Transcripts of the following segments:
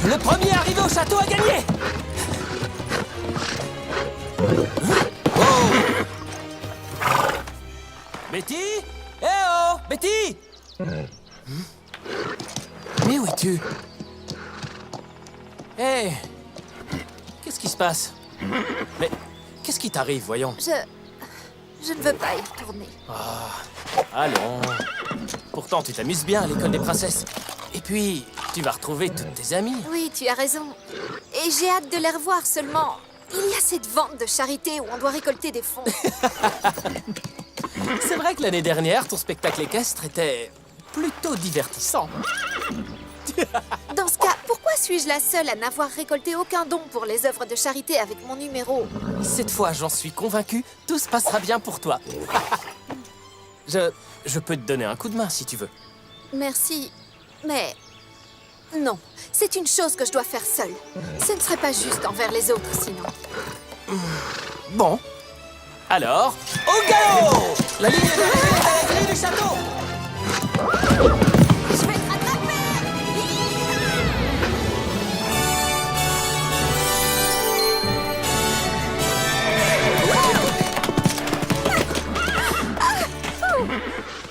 Le premier arrivé au château a gagné. Oh. Betty? Eh oh, Betty! Mais où es-tu? Hé! Qu'est-ce qui se passe? Mais qu'est-ce qui t'arrive, voyons? Je ne veux pas y retourner. Allons. Pourtant, tu t'amuses bien à l'école des princesses. Et puis, tu vas retrouver toutes tes amies. Oui, tu as raison. Et j'ai hâte de les revoir seulement. Il y a cette vente de charité où on doit récolter des fonds. C'est vrai que l'année dernière, ton spectacle équestre était plutôt divertissant. Dans ce cas, pourquoi suis-je la seule à n'avoir récolté aucun don pour les œuvres de charité avec mon numéro? Cette fois, j'en suis convaincu, tout se passera bien pour toi. Je peux te donner un coup de main si tu veux. Merci, mais non. C'est une chose que je dois faire seule. Ce ne serait pas juste envers les autres, sinon. Bon. Alors, au galop! La ligne est à la grille du château! Je vais te rattraper!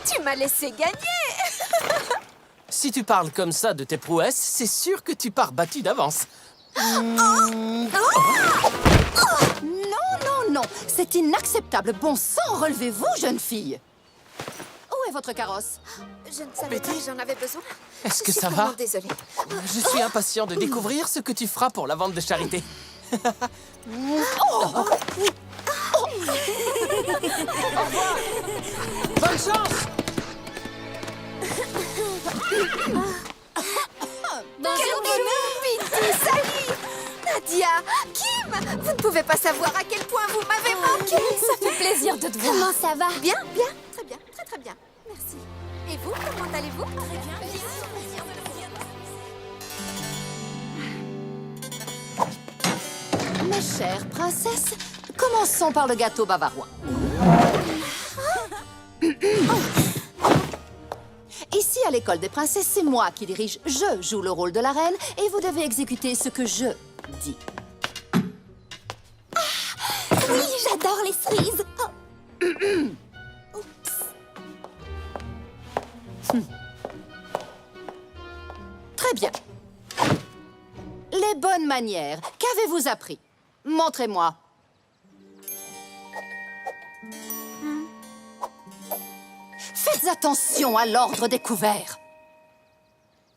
Tu m'as laissé gagner! Si tu parles comme ça de tes prouesses, c'est sûr que tu pars battu d'avance. Non, c'est inacceptable. Bon sang, relevez-vous, jeune fille. Où est votre carrosse? Je ne savais pas que j'en avais besoin. Est-ce que Je suis ça vraiment va? désolée. Je suis impatient de découvrir ce que tu feras pour la vente de charité. Bonne chance! Pity, Sally, Nadia, Kim, vous ne pouvez pas savoir à quel point vous m'avez manqué. Ça fait plaisir de te voir. Comment ça va? Bien, très bien, très bien. Merci. Et vous, comment allez-vous? Très bien. Mes chères princesses, commençons par le gâteau bavarois. Ici, à l'école des princesses, c'est moi qui dirige. Je joue le rôle de la reine et vous devez exécuter ce que je dis. Oui, j'adore les cerises. Très bien. Les bonnes manières. Qu'avez-vous appris? Montrez-moi. Faites attention à l'ordre des couverts.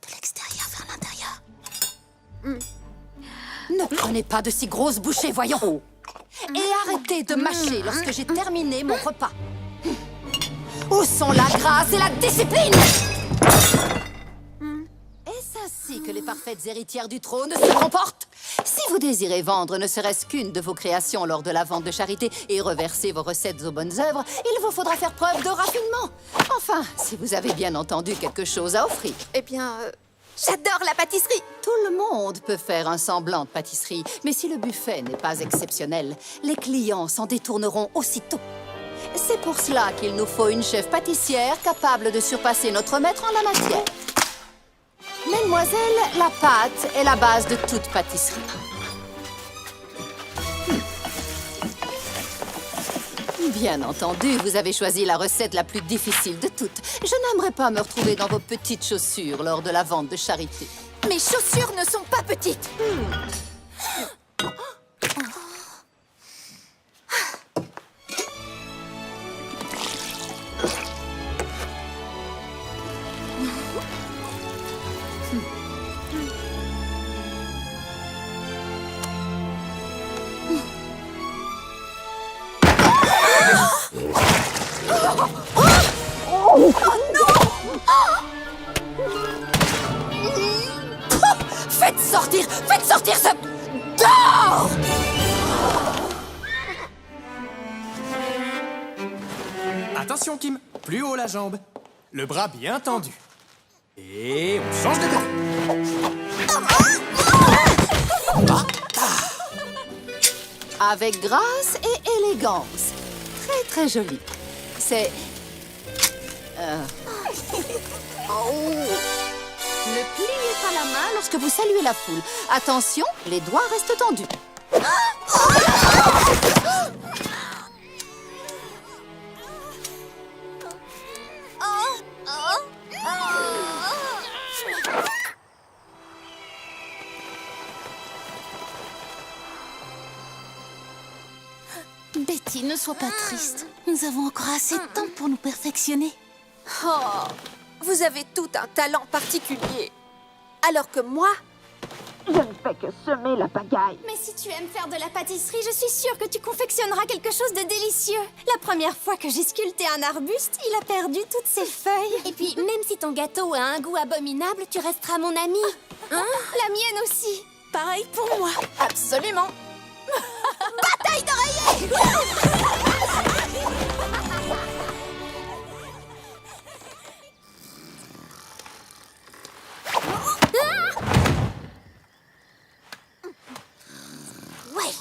De l'extérieur vers l'intérieur. Ne prenez pas de si grosses bouchées, voyons. Et arrêtez de mâcher lorsque j'ai terminé mon repas. Où sont la grâce et la discipline? Est-ce ainsi que les parfaites héritières du trône se comportent? Si vous désirez vendre ne serait-ce qu'une de vos créations lors de la vente de charité et reverser vos recettes aux bonnes œuvres, il vous faudra faire preuve de raffinement. Enfin, si vous avez bien entendu quelque chose à offrir. Eh bien, j'adore la pâtisserie. Tout le monde peut faire un semblant de pâtisserie, mais si le buffet n'est pas exceptionnel, les clients s'en détourneront aussitôt. C'est pour cela qu'il nous faut une chef pâtissière capable de surpasser notre maître en la matière. Mesdemoiselles, la pâte est la base de toute pâtisserie. Bien entendu, vous avez choisi la recette la plus difficile de toutes. Je n'aimerais pas me retrouver dans vos petites chaussures lors de la vente de charité. Mes chaussures ne sont pas petites. Faites sortir ce... Dehors! Attention, Kim. Plus haut la jambe. Le bras bien tendu. Et on change de côté. Avec grâce et élégance. Très, très joli. C'est... Ne pliez pas la main lorsque vous saluez la foule. Attention, les doigts restent tendus. Betty, ne sois pas triste. Nous avons encore assez de temps pour nous perfectionner. Oh, vous avez tout un talent particulier. Alors que moi, je ne fais que semer la pagaille. Mais si tu aimes faire de la pâtisserie, je suis sûre que tu confectionneras quelque chose de délicieux. La première fois que j'ai sculpté un arbuste, il a perdu toutes ses feuilles. Et puis, même si ton gâteau a un goût abominable, tu resteras mon amie. Hein? La mienne aussi. Pareil pour moi. Absolument. Bataille d'oreiller! Ouais.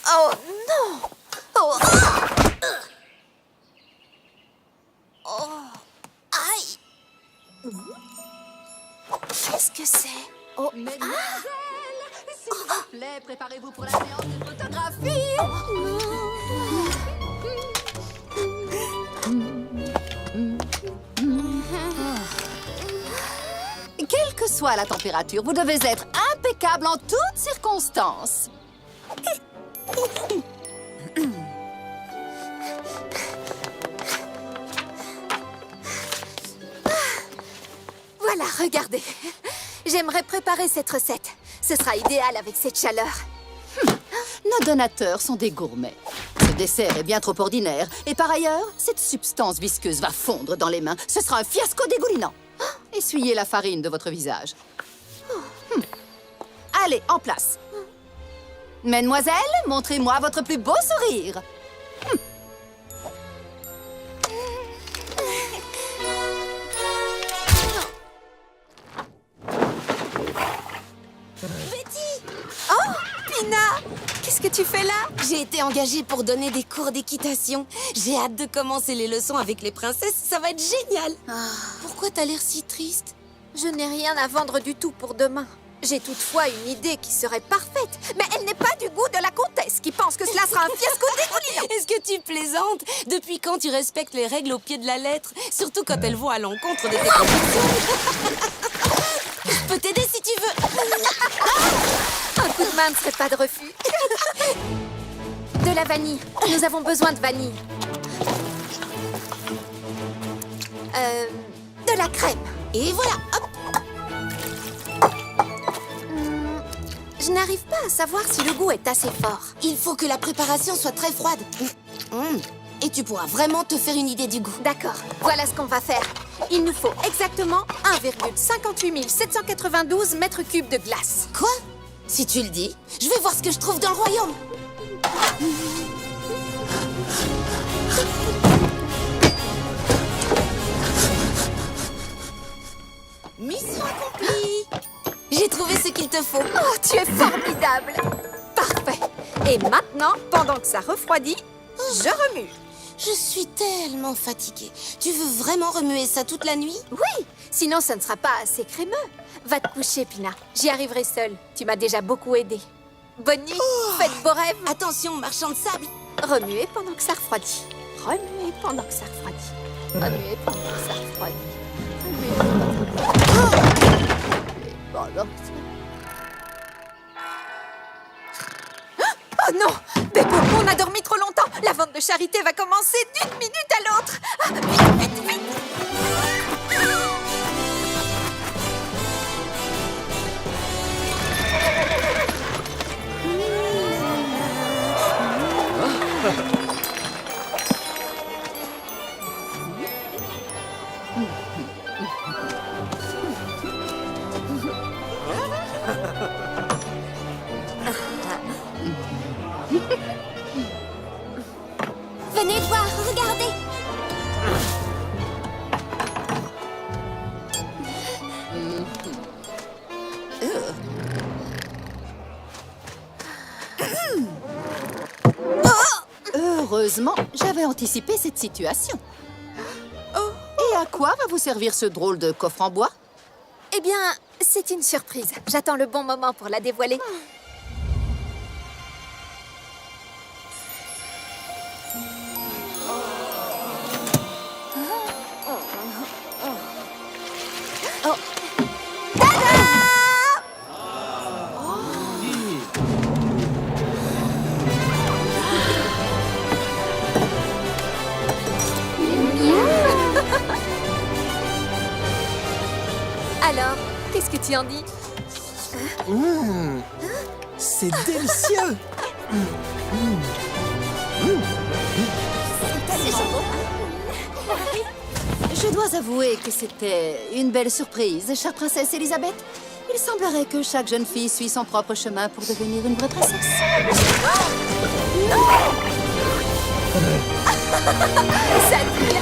Oh non! Oh. Aïe! Qu'est-ce que c'est? Oh. Mesdemoiselles, s'il vous plaît, préparez-vous pour la séance de photographie. Quelle que soit la température, vous devez être impeccable en toutes circonstances. Voilà, regardez. J'aimerais préparer cette recette. Ce sera idéal avec cette chaleur. Nos donateurs sont des gourmets. Ce dessert est bien trop ordinaire. Et par ailleurs, cette substance visqueuse va fondre dans les mains. Ce sera un fiasco dégoulinant. Essuyez la farine de votre visage. Allez, en place. Mesdemoiselles, montrez-moi votre plus beau sourire. Oh, Pina! Qu'est-ce que tu fais là? J'ai été engagée pour donner des cours d'équitation. J'ai hâte de commencer les leçons avec les princesses, ça va être génial. Pourquoi t'as l'air si triste? Je n'ai rien à vendre du tout pour demain. J'ai toutefois une idée qui serait parfaite, mais elle n'est pas du goût de la comtesse qui pense que cela sera un fiasco dégoulinant. Est-ce que tu plaisantes? Depuis quand tu respectes les règles au pied de la lettre? Surtout quand elles vont à l'encontre de tes convictions. Je peux t'aider si tu veux. Un coup de main ne serait pas de refus. De la vanille. Nous avons besoin de vanille. De la crème. Et voilà, hop. Je n'arrive pas à savoir si le goût est assez fort. Il faut que la préparation soit très froide. Et tu pourras vraiment te faire une idée du goût. D'accord, voilà ce qu'on va faire. Il nous faut exactement 1,58 792 mètres cubes de glace. Quoi? Si tu le dis, je vais voir ce que je trouve dans le royaume. Mission accomplie. J'ai trouvé ce qu'il te faut. Oh, tu es formidable. Parfait. Et maintenant, pendant que ça refroidit, je remue. Je suis tellement fatiguée. Tu veux vraiment remuer ça toute la nuit? Oui, sinon ça ne sera pas assez crémeux. Va te coucher, Pina. J'y arriverai seule. Tu m'as déjà beaucoup aidée. Bonne nuit, faites beaux rêves. Attention, marchand de sable. Remuez pendant que ça refroidit. Remuez pendant que ça refroidit. Remuez pendant que ça refroidit. Remuez pendant que ça refroidit. Pendant que ça... Oh non! Beppo, on a dormi trop longtemps! La vente de charité va commencer d'une minute à l'autre! Ah, vite, vite, vite! Heureusement, j'avais anticipé cette situation. Et à quoi va vous servir ce drôle de coffre en bois? Eh bien, c'est une surprise. J'attends le bon moment pour la dévoiler. Alors, qu'est-ce que tu en dis? C'est délicieux. Je dois avouer que c'était une belle surprise, chère princesse Elisabeth. Il semblerait que chaque jeune fille suit son propre chemin pour devenir une vraie princesse. Ça te plaît?